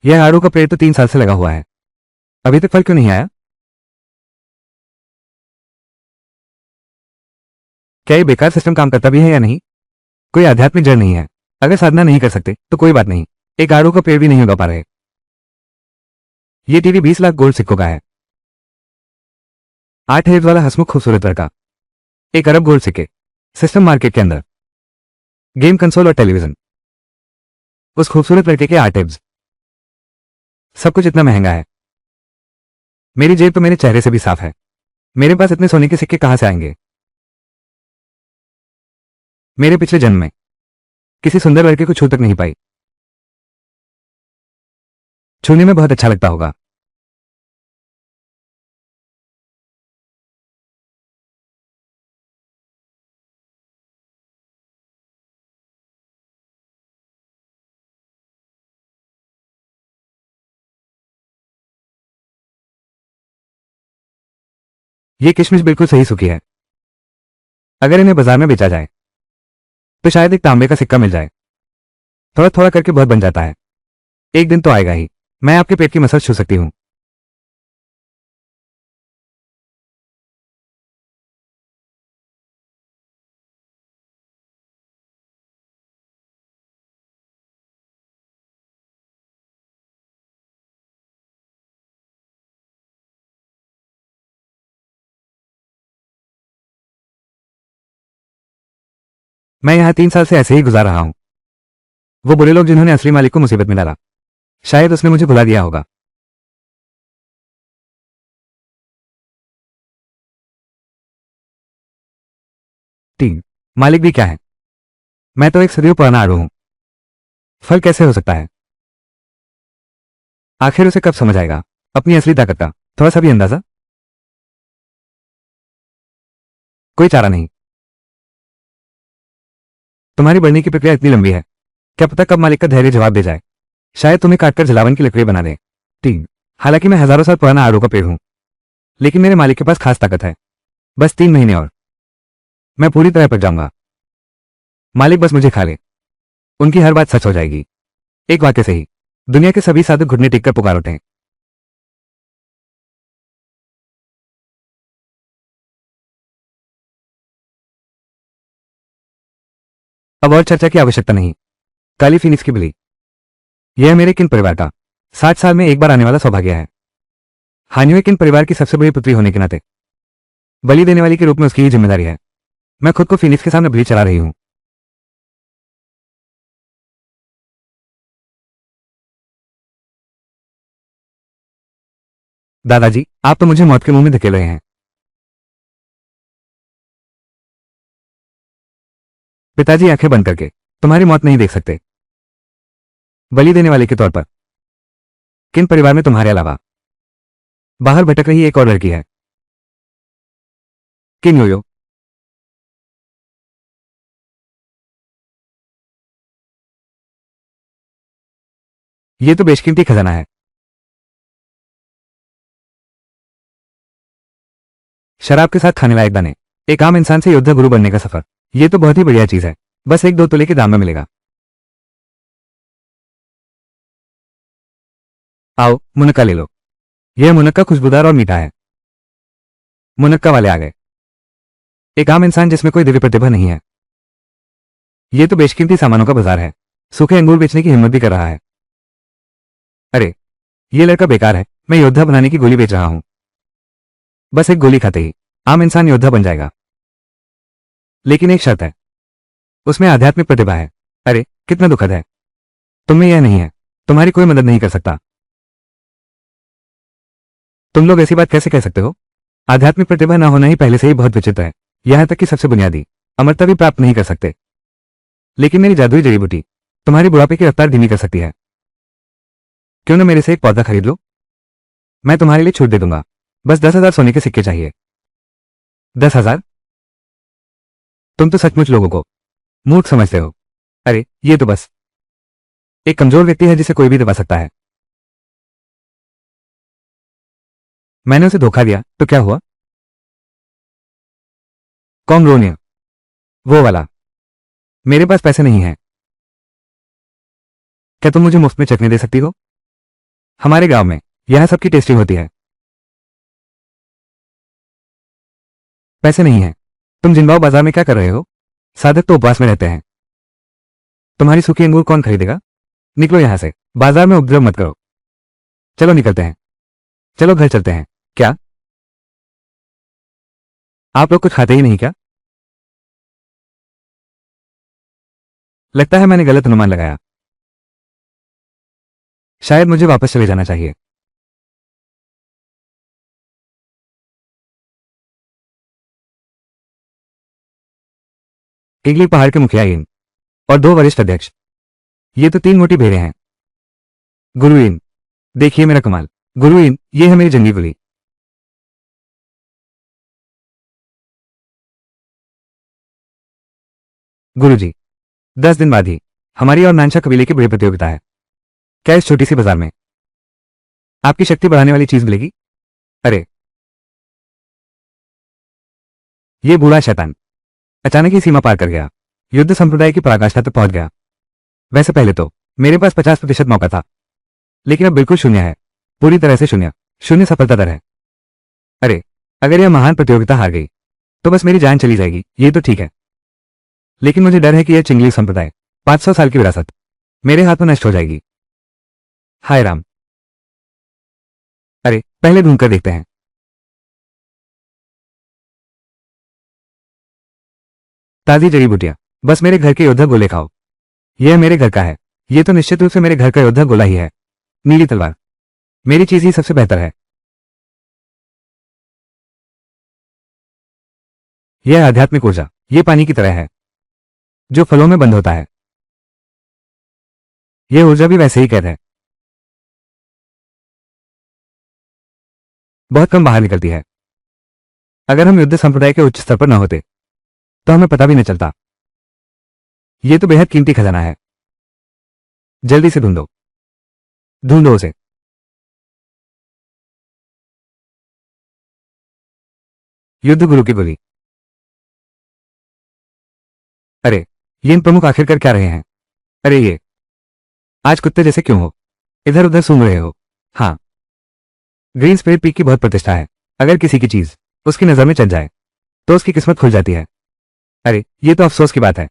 यह आड़ू का पेड़ तो 3 साल से लगा हुआ है, अभी तक फल क्यों नहीं आया? क्या ये बेकार सिस्टम काम करता भी है या नहीं? कोई आध्यात्मिक जड़ नहीं है। अगर साधना नहीं कर सकते तो कोई बात नहीं, एक आड़ू का पेड़ भी नहीं उगा पा रहे। ये टीवी 20 लाख गोल्ड सिक्कों का है। 8 हेड वाला हंसमुख खूबसूरत लड़का, 1 अरब गोल्ड सिक्के, सिस्टम मार्केट के अंदर, गेम कंसोल और टेलीविजन, उस खूबसूरत लड़के के 8 टेब्स, सब कुछ इतना महंगा है। मेरी जेब तो मेरे चेहरे से भी साफ है। मेरे पास इतने सोने के सिक्के कहां से आएंगे? मेरे पिछले जन्म में किसी सुंदर लड़के को छू तक नहीं पाई। छूने में बहुत अच्छा लगता होगा। ये किशमिश बिल्कुल सही सूखी है। अगर इन्हें बाजार में बेचा जाए तो शायद एक तांबे का सिक्का मिल जाए। थोड़ा थोड़ा करके बहुत बन जाता है। एक दिन तो आएगा ही, मैं आपके पेट की मसल छू सकती हूं। मैं यहां 3 साल से ऐसे ही गुजार रहा हूं। वो बुरे लोग जिन्होंने असली मालिक को मुसीबत में डाला, शायद उसने मुझे भुला दिया होगा। 3 मालिक भी क्या है? मैं तो एक सदियों पुराना आड़ू हूं। फल कैसे हो सकता है? आखिर उसे कब समझ आएगा अपनी असली ताकत का थोड़ा सा भी अंदाजा? कोई चारा नहीं। तुम्हारी बढ़ने की प्रक्रिया इतनी लंबी है, क्या पता कब मालिक का धैर्य जवाब दे जाए। शायद तुम्हें काटकर जलावन की लकड़ी बना दे। 3 हालांकि मैं हजारों साल पुराना आड़ू का पेड़ हूं, लेकिन मेरे मालिक के पास खास ताकत है। बस 3 महीने और मैं पूरी तरह पक जाऊंगा। मालिक बस मुझे खा ले, उनकी हर बात सच हो जाएगी। एक वाक्य से ही दुनिया के सभी साधु घुटने टेक कर पुकार उठे। अब और चर्चा की आवश्यकता नहीं। काली फिनिक्स की बलि, यह मेरे किन परिवार का 60 साल में एक बार आने वाला सौभाग्य है। हानिवे किन परिवार की सबसे बड़ी पुत्री होने के नाते बलि देने वाली के रूप में उसकी ही जिम्मेदारी है। मैं खुद को फिनिक्स के सामने बलि चढ़ा रही हूं। दादाजी, आप तो मुझे मौत के मुंह में धकेल रहे हैं। पिताजी आंखें बंद करके तुम्हारी मौत नहीं देख सकते। बलि देने वाले के तौर पर किन परिवार में तुम्हारे अलावा बाहर भटक रही एक और लड़की है? किन योयो। ये तो बेशकीमती खजाना है। शराब के साथ खाने लायक दाने, एक आम इंसान से योद्धा गुरु बनने का सफर, ये तो बहुत ही बढ़िया चीज है। बस 1-2 तोले के दाम में मिलेगा। आओ मुनक्का ले लो। यह मुनक्का खुशबूदार और मीठा है। मुनक्का वाले आ गए। एक आम इंसान जिसमें कोई दिव्य प्रतिभा नहीं है। ये तो बेशकीमती सामानों का बाजार है। सूखे अंगूर बेचने की हिम्मत भी कर रहा है। अरे, ये लड़का बेकार है। मैं योद्धा बनाने की गोली बेच रहा हूं। बस एक गोली खाते ही आम इंसान योद्धा बन जाएगा। लेकिन एक शर्त है, उसमें आध्यात्मिक प्रतिभा है। अरे, कितना दुखद है। तुम में यह नहीं है, तुम्हारी कोई मदद नहीं कर सकता। तुम लोग ऐसी बात कैसे कह सकते हो? आध्यात्मिक प्रतिभा न होना ही पहले से ही बहुत विचित्र है। यहां तक कि सबसे बुनियादी अमरता भी प्राप्त नहीं कर सकते। लेकिन मेरी जादुई जड़ी बूटी तुम्हारी बुढ़ापे की रफ्तार धीमी कर सकती है। क्यों न मेरे से एक पौधा खरीद लो? मैं तुम्हारे लिए छूट दे दूंगा। बस 10,000 सोने के सिक्के चाहिए। 10,000? तुम तो सचमुच लोगों को मूर्ख समझते हो। अरे, ये तो बस एक कमजोर व्यक्ति है जिसे कोई भी दबा सकता है। मैंने उसे धोखा दिया तो क्या हुआ? कॉन्ग्रोनिया, वो वाला। मेरे पास पैसे नहीं हैं। क्या तुम मुझे मुफ्त में चखने दे सकती हो? हमारे गांव में यह सबकी टेस्टी होती है। पैसे नहीं है। तुम जिनबाओ बाजार में क्या कर रहे हो? साधक तो उपवास में रहते हैं। तुम्हारी सूखी अंगूर कौन खरीदेगा? निकलो यहां से, बाजार में उपद्रव मत करो। चलो निकलते हैं, चलो घर चलते हैं। क्या आप लोग कुछ खाते ही नहीं क्या? लगता है मैंने गलत अनुमान लगाया। शायद मुझे वापस चले जाना चाहिए। इगली पहाड़ के मुखिया इन और 2 वरिष्ठ अध्यक्ष, ये तो 3 मोटी भेड़ें हैं। गुरु इन, देखिए मेरा कमाल। गुरु इन, ये है मेरी जंगली गुली। गुरुजी, 10 दिन बाद ही हमारी और नानशा कबीले की बड़ी प्रतियोगिता है। क्या इस छोटी सी बाजार में आपकी शक्ति बढ़ाने वाली चीज मिलेगी? अरे, ये बूढ़ा शैतान अचानक ही सीमा पार कर गया। युद्ध संप्रदाय की पराकाष्ठा तक पहुंच गया। वैसे पहले तो मेरे पास 50% मौका था, लेकिन अब बिल्कुल शून्य है। पूरी तरह से शून्य। शून्य सफलता दर है। अरे, अगर यह महान प्रतियोगिता हार गई तो बस मेरी जान चली जाएगी। ये तो ठीक है, लेकिन मुझे डर है कि यह चिंगली संप्रदाय 500 साल की विरासत मेरे हाथ में नष्ट हो जाएगी। हाय राम। अरे, पहले ढूंढ कर देखते हैं। ताजी जड़ी बूटियां। बस मेरे घर के योद्धा गोले खाओ। यह मेरे घर का है। यह तो निश्चित रूप से मेरे घर का योद्धा गोला ही है। नीली तलवार, मेरी चीज ही सबसे बेहतर है। यह आध्यात्मिक ऊर्जा, यह पानी की तरह है जो फलों में बंद होता है। यह ऊर्जा भी वैसे ही कैद है, बहुत कम बाहर निकलती है। अगर हम युद्ध संप्रदाय के उच्च स्तर पर न होते तो हमें पता भी न चलता। यह तो बेहद कीमती खजाना है। जल्दी से ढूंढो, ढूंढो उसे। युद्ध गुरु की गोली। अरे, ये इन प्रमुख आखिर कर क्या रहे हैं? अरे ये आज कुत्ते जैसे क्यों हो? इधर उधर सूंघ रहे हो? हाँ, ग्रीन स्पिरिट पीक की बहुत प्रतिष्ठा है। अगर किसी की चीज उसकी नजर में चढ़ जाए तो उसकी किस्मत खुल जाती है। अरे, ये तो अफसोस की बात है।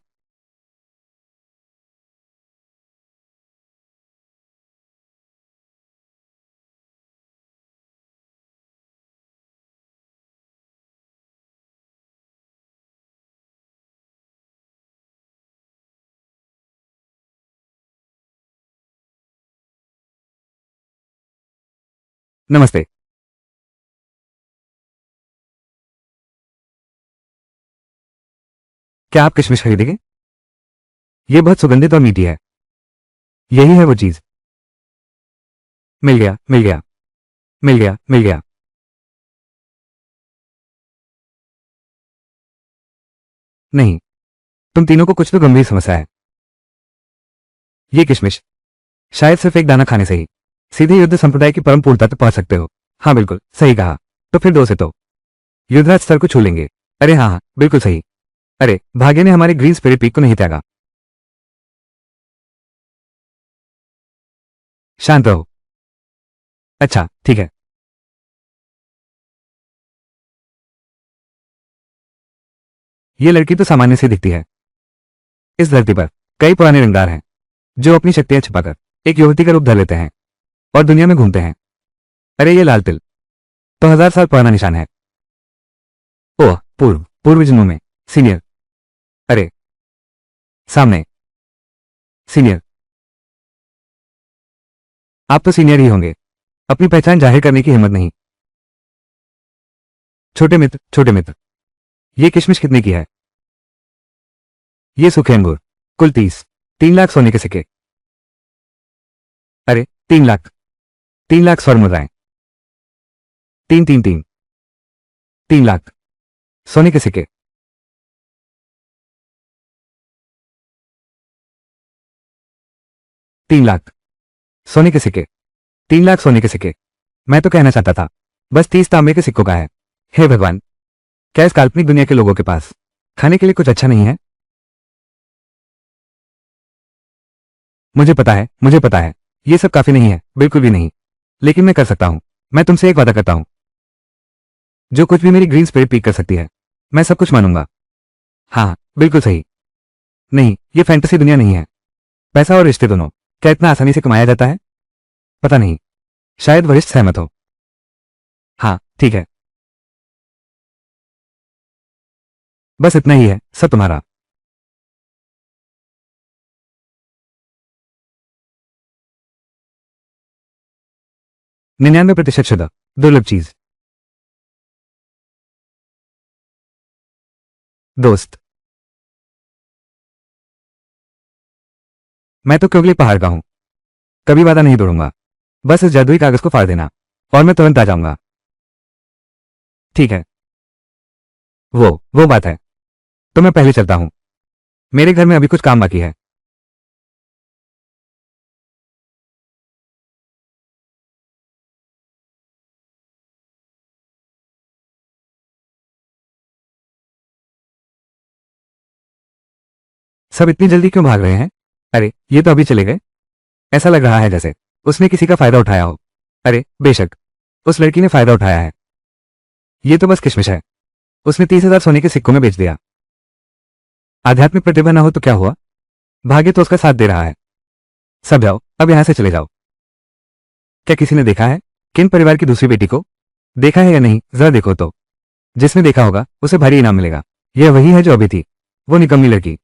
नमस्ते। क्या आप किशमिश खरीदेंगे? ये बहुत सुगंधित और मीठी है। यही है वो चीज। मिल गया, मिल गया, मिल गया, मिल गया। नहीं, तुम तीनों को कुछ तो गंभीर समस्या है। ये किशमिश शायद सिर्फ एक दाना खाने से ही सीधे युद्ध संप्रदाय की परम पूर्णता तक पहुंच सकते हो। हाँ बिल्कुल सही कहा। तो फिर 2 से तो युद्धराज स्तर को छू लेंगे। अरे हाँ हाँ, बिल्कुल सही। अरे, भाग्य ने हमारे ग्रीन स्पिरिट पीक को नहीं त्यागा। शांत रहो। अच्छा ठीक है। ये लड़की तो सामान्य सी दिखती है। इस धरती पर कई पुराने रंगदार हैं जो अपनी शक्तियां छिपाकर एक युवती का रूप धर लेते हैं और दुनिया में घूमते हैं। अरे ये लाल तिल तो 1000 साल पुराना निशान है। ओह, पूर्व पूर्व जन्मों में सीनियर। अरे, सामने सीनियर। आप तो सीनियर ही होंगे। अपनी पहचान जाहिर करने की हिम्मत नहीं। छोटे मित्र, छोटे मित्र। ये किशमिश कितने की है? ये सूखे अंगूर कुल 30। 3 लाख सोने के सिक्के। अरे, 3 लाख। 3 लाख स्वर्ण मुद्राएं। 3 3 3। 3 लाख सोने के सिक्के। 3 लाख सोने के सिक्के। 3 लाख सोने के सिक्के। मैं तो कहना चाहता था बस 30 तांबे के सिक्कों का है। हे भगवान, क्या इस काल्पनिक दुनिया के लोगों के पास खाने के लिए कुछ अच्छा नहीं है? मुझे पता है, मुझे पता है। ये सब काफी नहीं है, बिल्कुल भी नहीं। लेकिन मैं कर सकता हूं। मैं तुमसे एक वादा करता हूं, जो कुछ भी मेरी ग्रीन स्पिरिट पीक कर सकती है, मैं सब कुछ मानूंगा। हाँ, बिल्कुल सही। नहीं, ये फैंटेसी दुनिया नहीं है। पैसा और रिश्ते दोनों क्या इतना आसानी से कमाया जाता है? पता नहीं, शायद वरिष्ठ सहमत हो। हाँ, ठीक है, बस इतना ही है, सब तुम्हारा। 99% शुद्ध, दुर्लभ चीज। दोस्त, मैं तो केवल एक पहाड़ का हूं, कभी वादा नहीं तोड़ूंगा। बस इस जादुई कागज को फाड़ देना और मैं तुरंत आ जाऊंगा। ठीक है, वो बात है। तो मैं पहले चलता हूं, मेरे घर में अभी कुछ काम बाकी है। सब इतनी जल्दी क्यों भाग रहे हैं? अरे, ये तो अभी चले गए। ऐसा लग रहा है जैसे उसने किसी का फायदा उठाया हो। अरे, बेशक, उस लड़की ने फायदा उठाया है। ये तो बस किशमिश है। उसने 30,000 सोने के सिक्कों में बेच दिया। आध्यात्मिक प्रतिभा ना हो तो क्या हुआ? भाग्य तो उसका साथ दे रहा है। सब जाओ, अब यहां से चले जाओ। क्या किसी ने देखा है किन परिवार की दूसरी बेटी को? देखा है या नहीं, जरा देखो तो। जिसने देखा होगा उसे भारी इनाम मिलेगा। यह वही है जो अभी थी, वो निकम्मी लड़की।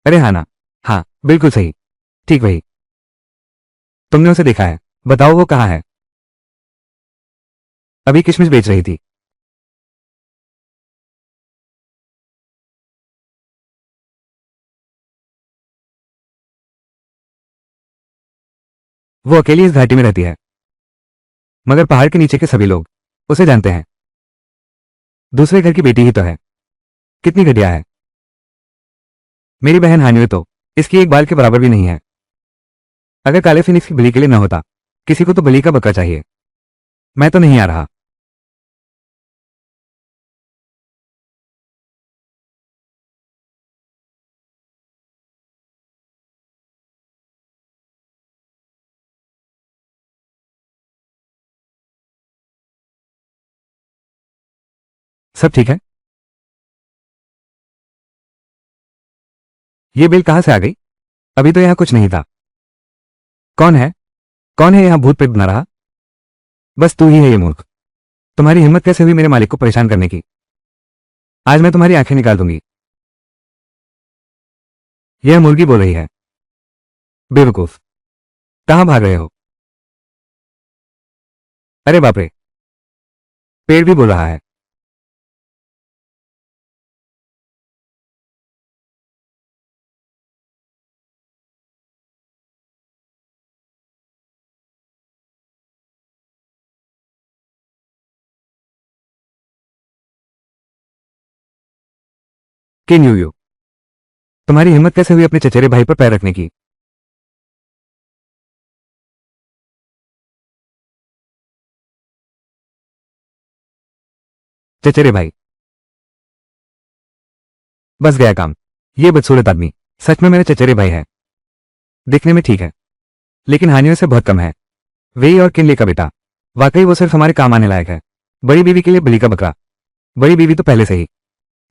अरे हाँ ना, हाँ, बिल्कुल सही, ठीक वही। तुमने उसे देखा है? बताओ वो कहाँ है? अभी किशमिश बेच रही थी। वो अकेली इस घाटी में रहती है, मगर पहाड़ के नीचे के सभी लोग उसे जानते हैं। दूसरे घर की बेटी ही तो है। कितनी घटिया है। मेरी बहन हानियो तो इसकी एक बाल के बराबर भी नहीं है। अगर काले फिनिक्स की बलि के लिए न होता, किसी को तो बलि का बकरा चाहिए। मैं तो नहीं आ रहा। सब ठीक है? ये बेल कहाँ से आ गई? अभी तो यहाँ कुछ नहीं था। कौन है? कौन है यहाँ भूत प्रेत बना रहा? बस तू ही है ये मूर्ख। तुम्हारी हिम्मत कैसे हुई मेरे मालिक को परेशान करने की? आज मैं तुम्हारी आंखें निकाल दूंगी। यह मुर्गी बोल रही है। बेवकूफ, कहाँ भाग रहे हो? अरे बाप रे, पेड़ भी बोल रहा है। किन यू, तुम्हारी हिम्मत कैसे हुई अपने चचेरे भाई पर पैर रखने की? चचेरे भाई? बस गया काम। ये बदसूरत आदमी सच में मेरे चचेरे भाई है। दिखने में ठीक है, लेकिन हानियों से बहुत कम है। वेई और किनले का बेटा, वाकई वो सिर्फ हमारे काम आने लायक है। बड़ी बीवी के लिए बलि का बकरा। बड़ी बीवी तो पहले से ही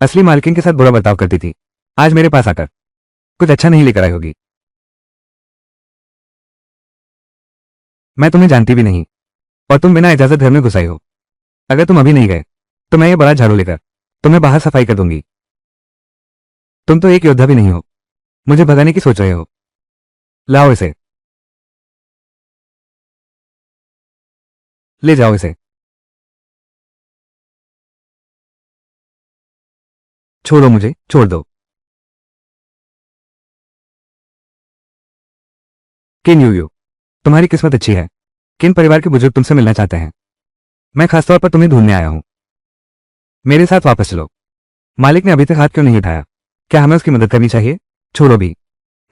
असली मालकिन के साथ बुरा बर्ताव करती थी। आज मेरे पास आकर कुछ अच्छा नहीं लेकर आई होगी। मैं तुम्हें जानती भी नहीं, और तुम बिना इजाजत घर में घुस आई हो। अगर तुम अभी नहीं गए तो मैं ये बड़ा झाड़ू लेकर तुम्हें बाहर सफाई कर दूंगी। तुम तो एक योद्धा भी नहीं हो, मुझे भगाने की सोच रहे हो। लाओ इसे, ले जाओ इसे। छोड़ो मुझे, छोड़ दो। किन यू, तुम्हारी किस्मत अच्छी है। किन परिवार के बुजुर्ग तुमसे मिलना चाहते हैं। मैं खासतौर पर तुम्हें ढूंढने आया हूं। मेरे साथ वापस चलो। मालिक ने अभी तक हाथ क्यों नहीं उठाया? क्या हमें उसकी मदद करनी चाहिए? छोड़ो भी,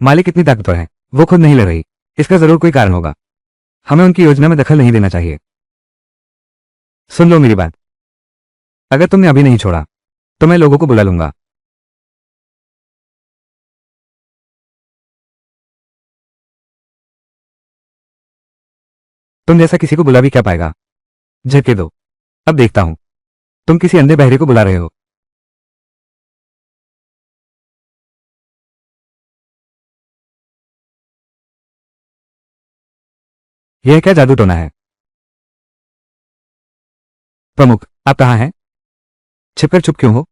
मालिक इतनी ताकतवर है, वो खुद नहीं लड़ रही। इसका जरूर कोई कारण होगा। हमें उनकी योजना में दखल नहीं देना चाहिए। सुन लो मेरी बात, अगर तुमने अभी नहीं छोड़ा तो मैं लोगों को बुला लूंगा। तुम जैसा किसी को बुला भी क्या पाएगा। झटके दो। अब देखता हूं तुम किसी अंधे बहरे को बुला रहे हो। यह क्या जादू टोना है। प्रमुख, आप कहाँ हैं? छिपकर चुप क्यों हो?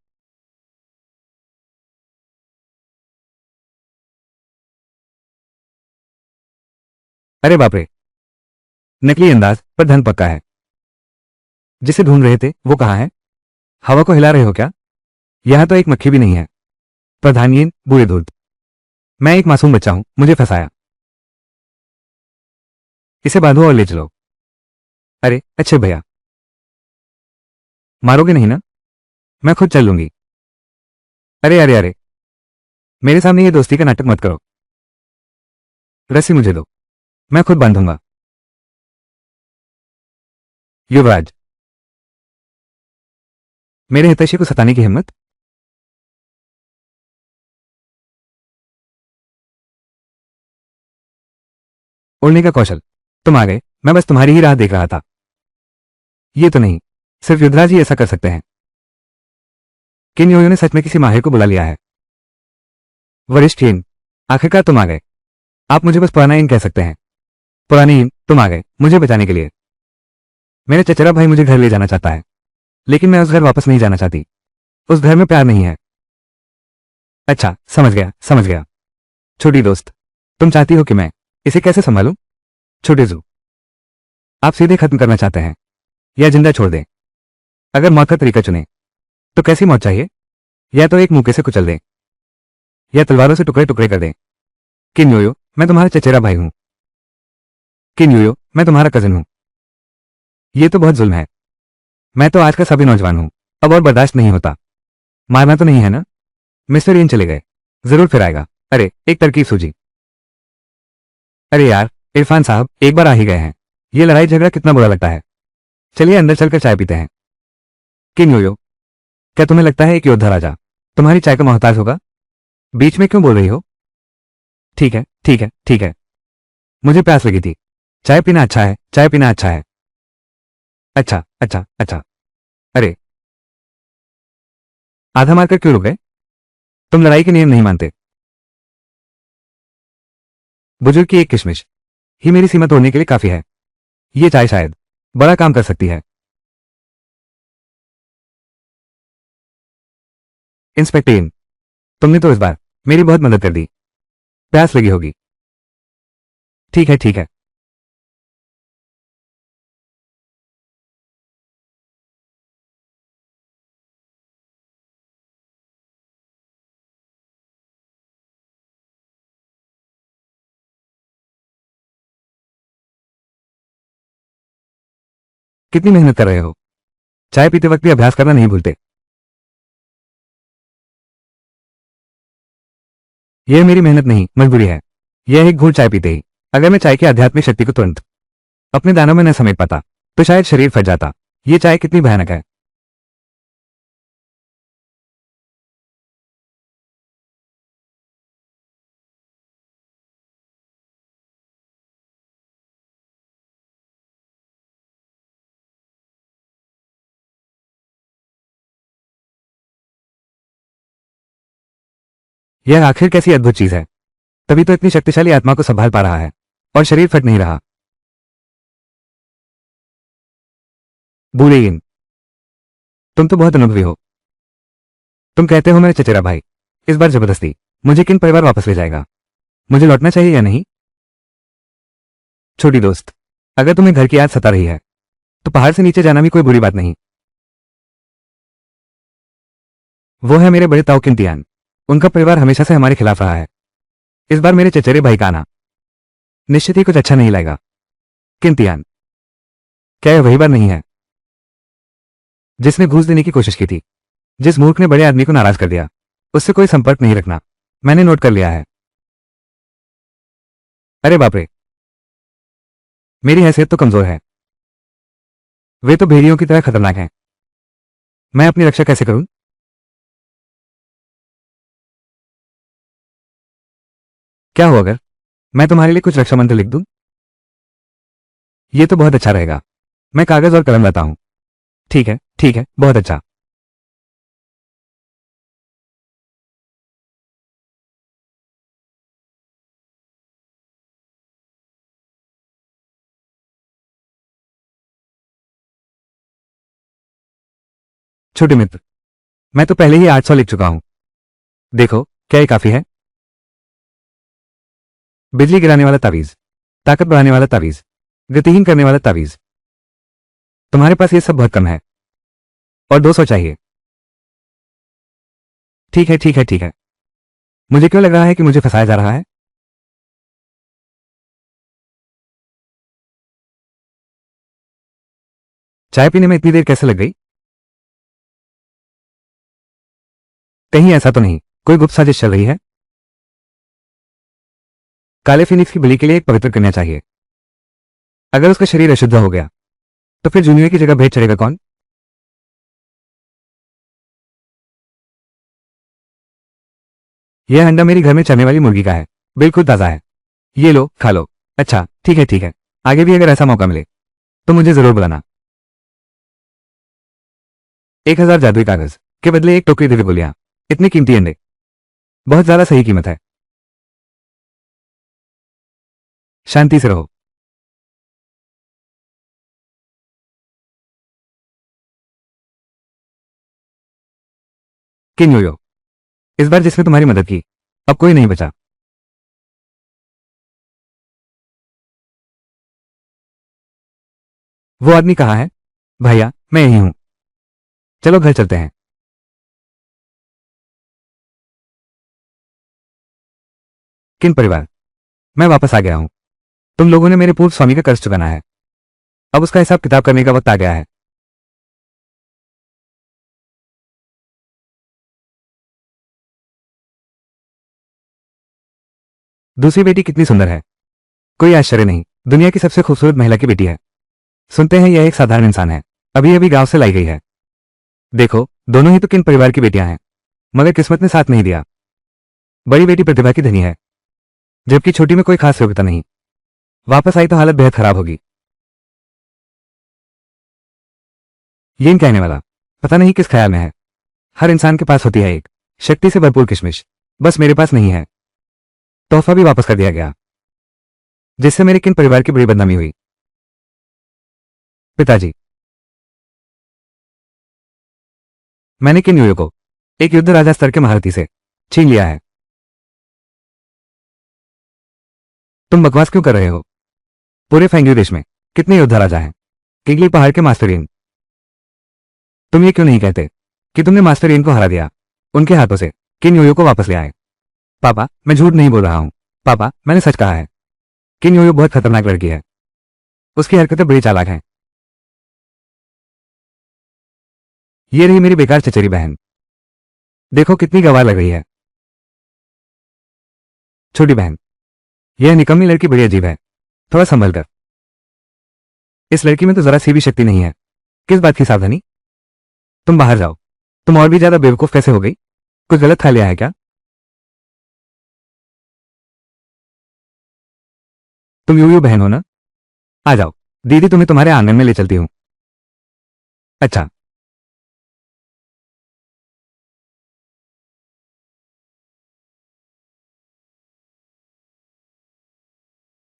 अरे बाप रे, नकली अंदाज पर धन पक्का है। जिसे ढूंढ रहे थे वो कहाँ है? हवा को हिला रहे हो क्या? यहां तो एक मक्खी भी नहीं है। प्रधानियन बूढ़े धूर्त। मैं एक मासूम बच्चा हूं, मुझे फंसाया। इसे बांधो और ले चलो। अरे अच्छे भैया, मारोगे नहीं ना? मैं खुद चल लूंगी। अरे अरे अरे, मेरे सामने ये दोस्ती का नाटक मत करो। रस्सी मुझे दो, मैं खुद बांधूंगा। युवराज, मेरे हितैषी को सताने की हिम्मत। उड़ने का कौशल। तुम आ गए, मैं बस तुम्हारी ही राह देख रहा था। ये तो नहीं, सिर्फ युवराज ही ऐसा कर सकते हैं। किन योयो ने सच में किसी माहिर को बुला लिया है। वरिष्ठ इन, आखिरकार तुम आ गए। आप मुझे बस पुराना इन कह सकते हैं। पुरानी इन, तुम आ गए मुझे बचाने के लिए। मेरा चचेरा भाई मुझे घर ले जाना चाहता है, लेकिन मैं उस घर वापस नहीं जाना चाहती। उस घर में प्यार नहीं है। अच्छा, समझ गया समझ गया। छोटी दोस्त, तुम चाहती हो कि मैं इसे कैसे संभालूं? छोटे जू, आप सीधे खत्म करना चाहते हैं या जिंदा छोड़ दें? अगर मौत का तरीका चुने तो कैसी मौत चाहिए? या तो एक मुक्के से कुचल दें, या तलवारों से टुकड़े टुकड़े कर दें। किन योयो, मैं तुम्हारा चचेरा भाई हूं। किन योयो, मैं तुम्हारा कजिन हूं। ये तो बहुत जुल्म है। मैं तो आज का सभी नौजवान हूं, अब और बर्दाश्त नहीं होता। मारना तो नहीं है ना? मिस्टर इन चले गए, जरूर फिर आएगा। अरे एक तरकीब सूझी। अरे यार, इरफान साहब एक बार आ ही गए हैं। ये लड़ाई झगड़ा कितना बुरा लगता है। चलिए अंदर चलकर चाय पीते हैं। किन योयो, क्या तुम्हें लगता है एक योद्धा राजा तुम्हारी चाय का मोहताज होगा? बीच में क्यों बोल रही हो? ठीक है ठीक है ठीक है, मुझे प्यास लगी थी। चाय पीना अच्छा है, चाय पीना अच्छा है। अच्छा अच्छा अच्छा। अरे, आधा मारकर क्यों रुक गए? तुम लड़ाई के नियम नहीं मानते। बुजुर्ग की एक किशमिश ही मेरी सीमा तोड़ने के लिए काफी है। ये चाय शायद बड़ा काम कर सकती है। इंस्पेक्टर इन, तुमने तो इस बार मेरी बहुत मदद कर दी। प्यास लगी होगी। ठीक है ठीक है। कितनी मेहनत कर रहे हो। चाय पीते वक्त भी अभ्यास करना नहीं भूलते। यह मेरी मेहनत नहीं, मजबूरी है। यह एक घूंट चाय पीते ही अगर मैं चाय की आध्यात्मिक शक्ति को तुरंत अपने दानों में न समेट पाता तो शायद शरीर फट जाता। यह चाय कितनी भयानक है। यह आखिर कैसी अद्भुत चीज है। तभी तो इतनी शक्तिशाली आत्मा को संभाल पा रहा है और शरीर फट नहीं रहा। बूढ़े इन, तुम तो बहुत अनुभवी हो। तुम कहते हो मेरा चचेरा भाई, इस बार जबरदस्ती मुझे किन परिवार वापस ले जाएगा? मुझे लौटना चाहिए या नहीं? छोटी दोस्त, अगर तुम्हें घर की याद सता रही है तो पहाड़ से नीचे जाना भी कोई बुरी बात नहीं। वो है मेरे बड़े ताऊ किंतियान। उनका परिवार हमेशा से हमारे खिलाफ रहा है। इस बार मेरे चचेरे भाई का आना निश्चित ही कुछ अच्छा नहीं लाएगा। किंतियान, क्या यह वही बार नहीं है जिसने घूस देने की कोशिश की थी? जिस मूर्ख ने बड़े आदमी को नाराज कर दिया। उससे कोई संपर्क नहीं रखना, मैंने नोट कर लिया है। अरे बाप रे, मेरी हैसियत तो कमजोर है। वे तो भेड़ियों की तरह खतरनाक हैं। मैं अपनी रक्षा कैसे करूं? क्या हो अगर मैं तुम्हारे लिए कुछ रक्षा मंत्र लिख दूं? ये तो बहुत अच्छा रहेगा। मैं कागज और कलम लाता हूं। ठीक है, बहुत अच्छा। छोटे मित्र, मैं तो पहले ही 800 लिख चुका हूं। देखो, क्या ये काफी है? बिजली गिराने वाला तावीज, ताकत बढ़ाने वाला तावीज, गतिहीन करने वाला तावीज। तुम्हारे पास ये सब बहुत कम है और 200 चाहिए। ठीक है। मुझे क्यों लग रहा है कि मुझे फंसाया जा रहा है? चाय पीने में इतनी देर कैसे लग गई? कहीं ऐसा तो नहीं कोई गुप्त साजिश चल रही है? काले फिनिक्स की बलि के लिए एक पवित्र कन्या चाहिए। अगर उसका शरीर अशुद्ध हो गया तो फिर जूनियर की जगह भेद चढ़ेगा कौन? यह अंडा मेरी घर में चरने वाली मुर्गी का है। बिल्कुल ताजा है। ये लो, खा लो। अच्छा, ठीक है। आगे भी अगर ऐसा मौका मिले तो मुझे जरूर बुलाना। 1000 जादुई कागज के बदले एक टोकरी दिव्य गोलियां। इतने कीमती अंडे। बहुत ज्यादा सही कीमत है। शांति से रहो। किन योयो, इस बार जिसने तुम्हारी मदद की अब कोई नहीं बचा। वो आदमी कहाँ है? भैया, मैं यही हूं। चलो घर चलते हैं। किन परिवार, मैं वापस आ गया हूं। तुम लोगों ने मेरे पूर्व स्वामी का कर्ज चुकाना है। अब उसका हिसाब किताब करने का वक्त आ गया है। दूसरी बेटी कितनी सुंदर है। कोई आश्चर्य नहीं, दुनिया की सबसे खूबसूरत महिला की बेटी है। सुनते हैं यह एक साधारण इंसान है, अभी अभी गांव से लाई गई है। देखो, दोनों ही तो किन परिवार की बेटियां हैं, मगर किस्मत ने साथ नहीं दिया। बड़ी बेटी प्रतिभा की धनी है, जबकि छोटी में कोई खास योग्यता नहीं। वापस आई तो हालत बेहद खराब होगी। ये कहने वाला पता नहीं किस ख्याल में है। हर इंसान के पास होती है एक शक्ति से भरपूर किशमिश, बस मेरे पास नहीं है। तोहफा भी वापस कर दिया गया, जिससे मेरे किन परिवार की बड़ी बदनामी हुई। पिताजी, मैंने किन युयो को एक युद्ध राजा स्तर के महारथी से छीन लिया है। तुम बकवास क्यों कर रहे हो? पूरे फेंग्यू देश में कितने योद्धा राजा हैं? किंगली पहाड़ के मास्टर इन। तुम ये क्यों नहीं कहते कि तुमने मास्टर इन को हरा दिया, उनके हाथों से किन योयो को वापस ले आए? पापा, मैं झूठ नहीं बोल रहा हूं। पापा, मैंने सच कहा है। किन योयो बहुत खतरनाक लड़की है। उसकी हरकतें बड़ी चालाक हैं। ये रही मेरी बेकार चचेरी बहन। देखो कितनी गवार लग रही है। छोटी बहन, यह निकम्मी लड़की बड़ी अजीब है। थोड़ा संभल कर। इस लड़की में तो जरा सी भी शक्ति नहीं है। किस बात की सावधानी? तुम बाहर जाओ। तुम और भी ज्यादा बेवकूफ कैसे हो गई? कुछ गलत खा लिया है क्या? तुम यूयू बहन हो ना? आ जाओ, दीदी तुम्हें तुम्हारे आंगन में ले चलती हूँ। अच्छा।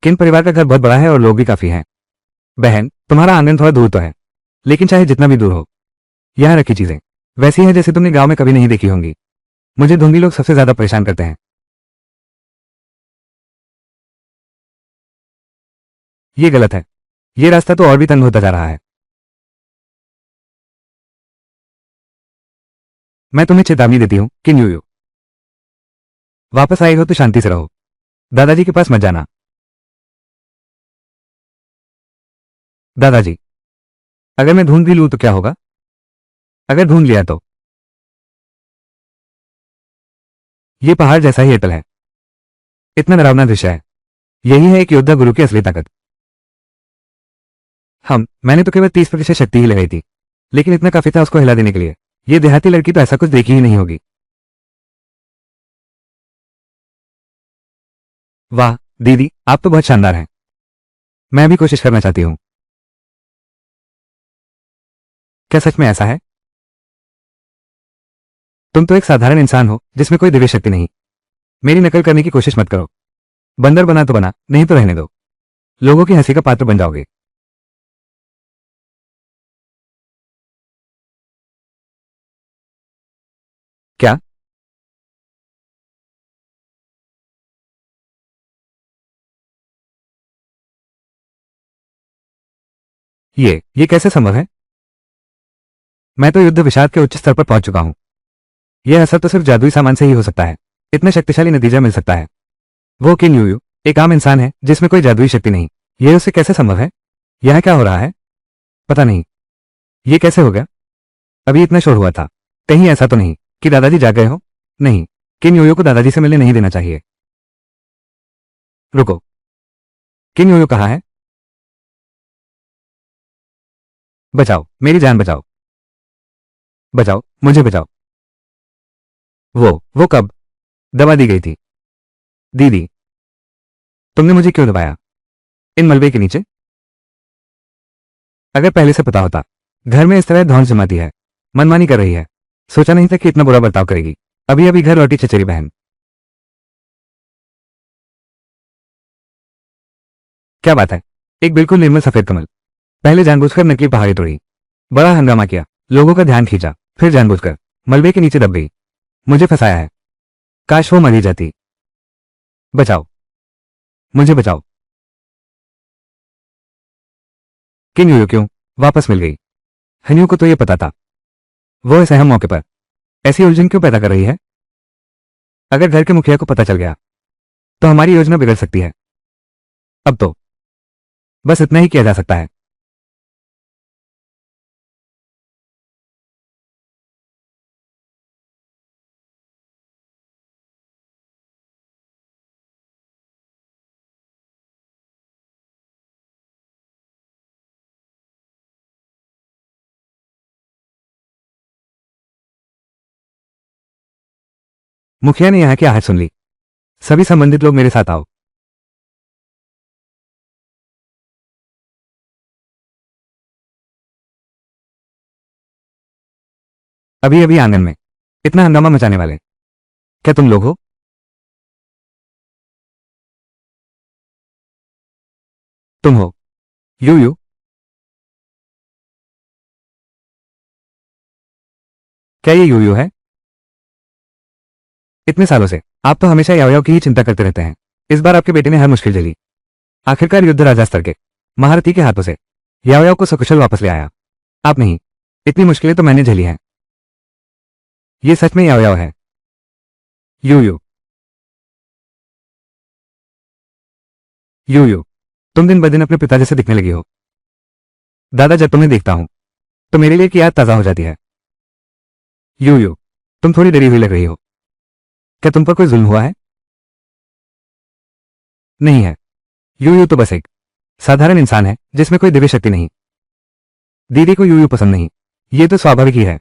किन परिवार का घर बहुत बड़ा है और लोग भी काफी हैं। बहन, तुम्हारा आंगन थोड़ा दूर तो है, लेकिन चाहे जितना भी दूर हो, यहां रखी चीजें वैसी हैं जैसे तुमने गांव में कभी नहीं देखी होंगी। मुझे ढोंगी लोग सबसे ज्यादा परेशान करते हैं। ये गलत है। ये रास्ता तो और भी तंग होता जा रहा है। मैं तुम्हें चेतावनी देती हूँ कि न्यूयू, वापस आए हो तो शांति से रहो। दादाजी के पास मत जाना। दादाजी, अगर मैं ढूंढ भी लूं तो क्या होगा? अगर ढूंढ लिया तो? ये पहाड़ जैसा ही अटल है। इतना डरावना दृश्य है। यही है एक योद्धा गुरु की असली ताकत। मैंने तो केवल 30% शक्ति ही लगाई थी, लेकिन इतना काफी था उसको हिला देने के लिए। ये देहाती लड़की तो ऐसा कुछ देखी ही नहीं होगी। वाह दीदी, आप तो बहुत शानदार हैं। मैं भी कोशिश करना चाहती हूं। क्या सच में ऐसा है? तुम तो एक साधारण इंसान हो जिसमें कोई दिव्य शक्ति नहीं। मेरी नकल करने की कोशिश मत करो। बंदर बना तो बना, नहीं तो रहने दो। लोगों की हंसी का पात्र बन जाओगे। क्या? ये कैसे संभव है? मैं तो युद्ध विषाद के उच्च स्तर पर पहुंच चुका हूं। यह असर तो सिर्फ जादुई सामान से ही हो सकता है। इतना शक्तिशाली नतीजा मिल सकता है। वो किन यूयू एक आम इंसान है जिसमें कोई जादुई शक्ति नहीं। यह उससे कैसे संभव है? यह क्या हो रहा है? पता नहीं। ये कैसे हो गया? अभी इतना शोर हुआ था। कहीं ऐसा तो नहीं कि दादाजी जाग गए हो? नहीं, किन योयो को दादाजी से मिलने नहीं देना चाहिए। रुको, किन योयो कहाँ है? बचाओ, मेरी जान बचाओ। बचाओ, मुझे बचाओ। वो कब दबा दी गई थी? दीदी, तुमने मुझे क्यों दबाया? इन मलबे के नीचे? अगर पहले से पता होता। घर में इस तरह धौंस जमाती है, मनमानी कर रही है। सोचा नहीं था कि इतना बुरा बर्ताव करेगी। अभी अभी घर लौटी चचेरी बहन। क्या बात है? एक बिल्कुल निर्मल सफेद कमल। पहले जानबूझकर नकली पहाड़ी तोड़ी, बड़ा हंगामा किया, लोगों का ध्यान खींचा, फिर जानबूझकर मलबे के नीचे दब गई। मुझे फंसाया है। काश वो मरी जाती। बचाओ, मुझे बचाओ। किन यूयो क्यों वापस मिल गई? हनियो को तो ये पता था। वो इस अहम मौके पर ऐसी उलझन क्यों पैदा कर रही है? अगर घर के मुखिया को पता चल गया तो हमारी योजना बिगड़ सकती है। अब तो बस इतना ही किया जा सकता है। मुखिया ने यहाँ की आहट सुन ली। सभी संबंधित लोग मेरे साथ आओ। अभी अभी आंगन में इतना हंगामा मचाने वाले क्या तुम लोग हो? तुम हो यू यू? क्या ये यू यू है? इतने सालों से आप तो हमेशा याओयाओ की ही चिंता करते रहते हैं। इस बार आपके बेटे ने हर मुश्किल झेली, आखिरकार युद्ध राजा स्तर के महारथी के हाथों से याओयाओ को सकुशल वापस ले आया। आप नहीं, इतनी मुश्किलें तो मैंने झेली हैं। ये सच में याओयाओ है? यू यू, यू यू, तुम दिन ब दिन अपने पिता जैसे दिखने लगी हो। दादा, जब तुम्हें देखता हूं तो मेरे लिए की याद ताजा हो जाती है। यू यू, तुम थोड़ी डरी हुई लग रही हो। क्या तुम पर कोई जुल्म हुआ है? नहीं है। यू यू तो बस एक साधारण इंसान है जिसमें कोई दिव्य शक्ति नहीं। दीदी को यूयू पसंद नहीं, ये तो स्वाभाविक ही है।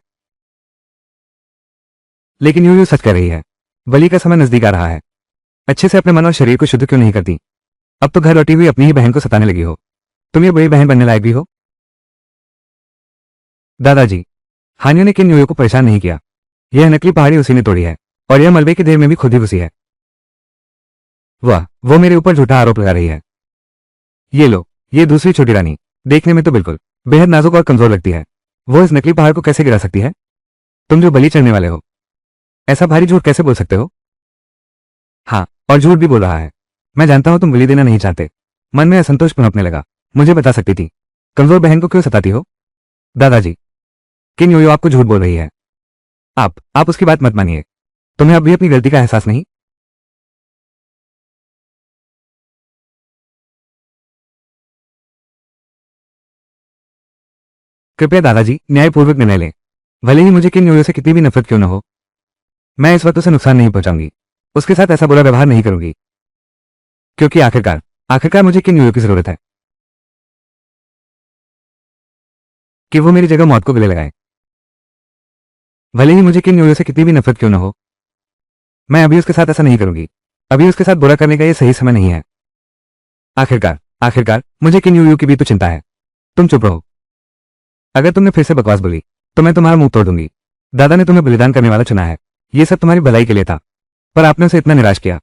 लेकिन यूयू सच कह रही है। बलि का समय नजदीक आ रहा है। अच्छे से अपने मन और शरीर को शुद्ध क्यों नहीं करती? अब तो घर लौटी हुई अपनी ही बहन को सताने लगी हो। तुम ये बड़ी बहन बनने लायक भी हो? दादाजी, हानियों ने किन यूयू को परेशान नहीं किया। यह नकली पहाड़ी उसी ने तोड़ी है, और यह मलबे की ढेर में भी खुद ही घुसी है। वाह, वो मेरे ऊपर झूठा आरोप लगा रही है। ये लो, ये दूसरी छोटी रानी देखने में तो बिल्कुल बेहद नाजुक और कमजोर लगती है। वो इस नकली पहाड़ को कैसे गिरा सकती है? तुम जो बलि चढ़ने वाले हो, ऐसा भारी झूठ कैसे बोल सकते हो? हाँ, और झूठ भी बोल रहा है। मैं जानता हूं तुम बलि देना नहीं चाहते। मन में असंतोष पनपने लगा। मुझे बता सकती थी। कमजोर बहन को क्यों सताती हो? दादाजी, किन योयो आपको झूठ बोल रही है। आप उसकी बात मत मानिए। तुम्हें अब भी अपनी गलती का एहसास नहीं? कृपया दादाजी न्यायपूर्वक निर्णय लें। भले ही मुझे किन योयो से कितनी भी नफरत क्यों न हो, मैं इस वक्त उसे नुकसान नहीं पहुंचाऊंगी। उसके साथ ऐसा बुरा व्यवहार नहीं करूंगी। क्योंकि आखिरकार आखिरकार मुझे किन योयो की जरूरत है कि वो मेरी जगह मौत को गले लगाए। भले ही मुझे किन योयो से कितनी भी नफरत क्यों न हो, मैं अभी उसके साथ ऐसा नहीं करूंगी। अभी उसके साथ बुरा करने का ये सही समय नहीं है। आखिरकार आखिरकार मुझे किन यूयू की भी तो चिंता है। तुम चुप रहो। अगर तुमने फिर से बकवास बोली तो मैं तुम्हारा मुंह तोड़ दूंगी। दादा ने तुम्हें बलिदान करने वाला चुना है। ये सब तुम्हारी भलाई के लिए था, पर आपने उसे इतना निराश किया।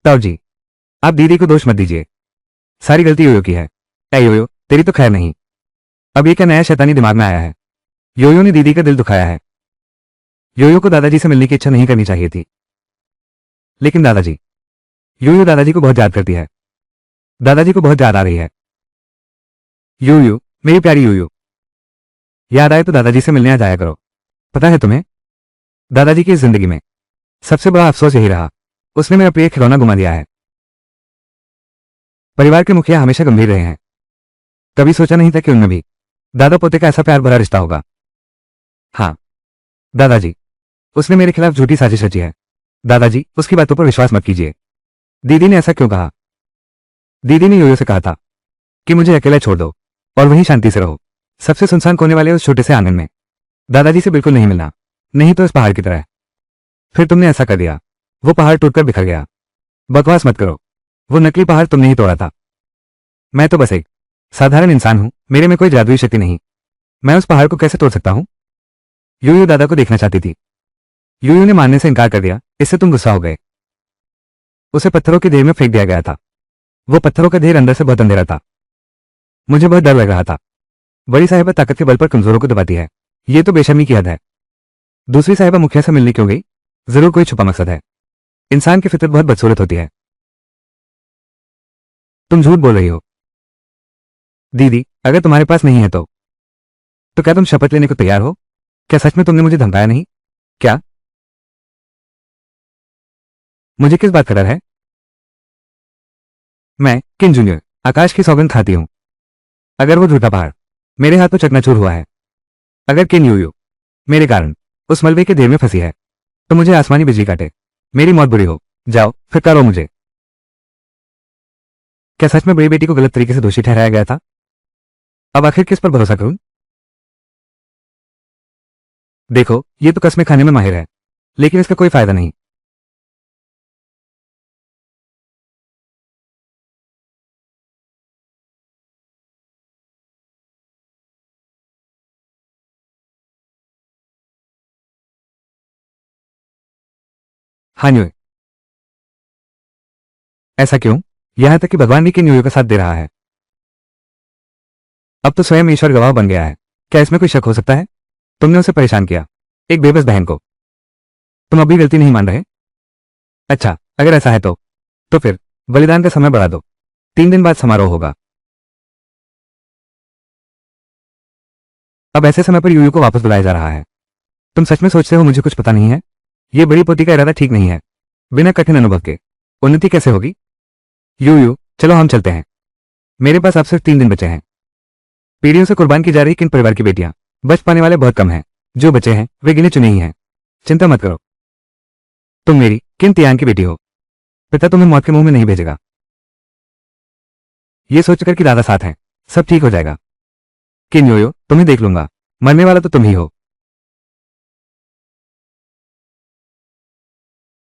ताऊ जी, आप दीदी को दोष मत दीजिए। सारी गलती योयो की है। ऐ योयो, तेरी तो खैर नहीं। अब ये क्या नया शैतानी दिमाग में आया है? योयो ने दीदी का दिल दुखाया है। योयो को दादाजी से मिलने की इच्छा नहीं करनी चाहिए थी, लेकिन दादाजी, योयो दादाजी को बहुत याद करती है। दादाजी को बहुत याद आ रही है। योयो, मेरी प्यारी योयो, याद आए तो दादाजी से मिलने आ जाया करो। पता है तुम्हें, दादाजी की इस जिंदगी में सबसे बड़ा अफसोस यही रहा, उसने मेरा प्रिय खिलौना गुमा दिया है। परिवार के मुखिया हमेशा गंभीर रहे हैं। कभी सोचा नहीं था कि उनमें भी दादा पोते का ऐसा प्यार भरा रिश्ता होगा। हाँ दादाजी, उसने मेरे खिलाफ झूठी साजिश रची है। दादाजी, उसकी बातों पर विश्वास मत कीजिए। दीदी ने ऐसा क्यों कहा? दीदी ने योयो से कहा था कि मुझे अकेला छोड़ दो और वहीं शांति से रहो, सबसे सुनसान कोने वाले उस छोटे से आंगन में। दादाजी से बिल्कुल नहीं मिलना, नहीं तो इस पहाड़ की तरह। फिर तुमने ऐसा कर दिया, वो पहाड़ टूटकर बिखर गया। बकवास मत करो, वो नकली पहाड़ तुमने ही तोड़ा था। मैं तो बस एक साधारण इंसान हूं, मेरे में कोई जादुई शक्ति नहीं। मैं उस पहाड़ को कैसे तोड़ सकता हूं? यूयू दादा को देखना चाहती थी। यूयू ने मानने से इनकार कर दिया, इससे तुम गुस्सा हो गए। उसे पत्थरों की ढेर में फेंक दिया गया था। वो पत्थरों का ढेर अंदर से बहुत अंधेरा था। मुझे बहुत डर लग रहा था। बड़ी साहिबा ताकत के बल पर कमजोरों को दबाती है, ये तो बेशर्मी की हद है। दूसरी साहिबा मुखिया से मिलने क्यों गई? जरूर कोई छुपा मकसद है। इंसान की फितरत बहुत बदसूरत होती है। तुम झूठ बोल रही हो। दीदी, अगर तुम्हारे पास नहीं है तो क्या तुम शपथ लेने को तैयार हो? क्या सच में तुमने मुझे धमकाया नहीं? क्या? मुझे किस बात का डर है? मैं किन जूनियर आकाश की सौगंध खाती हूं। अगर वो झूठा पहाड़ मेरे हाथों चकनाचूर हुआ है, अगर किन यूयू मेरे कारण उस मलबे के ढेर में फंसी है, तो मुझे आसमानी बिजली काटे, मेरी मौत बुरी हो। जाओ फिर करो मुझे। क्या सच में बड़ी बेटी को गलत तरीके से दोषी ठहराया गया था? अब आखिर किस पर भरोसा करूं? देखो, ये तो कस्में खाने में माहिर है, लेकिन इसका कोई फायदा नहीं। हाँ न्यू, ऐसा क्यों? यहां तक कि भगवान भी किन यूयू का साथ दे रहा है। अब तो स्वयं ईश्वर गवाह बन गया है। क्या इसमें कोई शक हो सकता है? तुमने उसे परेशान किया, एक बेबस बहन को। तुम अभी गलती नहीं मान रहे? अच्छा, अगर ऐसा है तो फिर बलिदान का समय बढ़ा दो। 3 दिन बाद समारोह होगा। अब ऐसे समय पर यूयू को वापस बुलाया जा रहा है। तुम सच में सोचते हो मुझे कुछ पता नहीं है? ये बड़ी पोती का इरादा ठीक नहीं है। बिना कठिन अनुभव के उन्नति कैसे होगी? यूयू, चलो हम चलते हैं। मेरे पास अब सिर्फ 3 दिन बचे हैं। पीढ़ियों से कुर्बान की जा रही किन परिवार की बेटियां बच पाने वाले बहुत कम हैं। जो बचे हैं वे गिने चुने ही हैं। चिंता मत करो। तुम मेरी किन तियान की बेटी हो। पिता तुम्हें मौत के मुंह में नहीं भेजेगा। ये सोचकर कि दादा साथ हैं, सब ठीक हो जाएगा। किन योयो, तुम्हें देख लूंगा। मरने वाला तो तुम ही हो।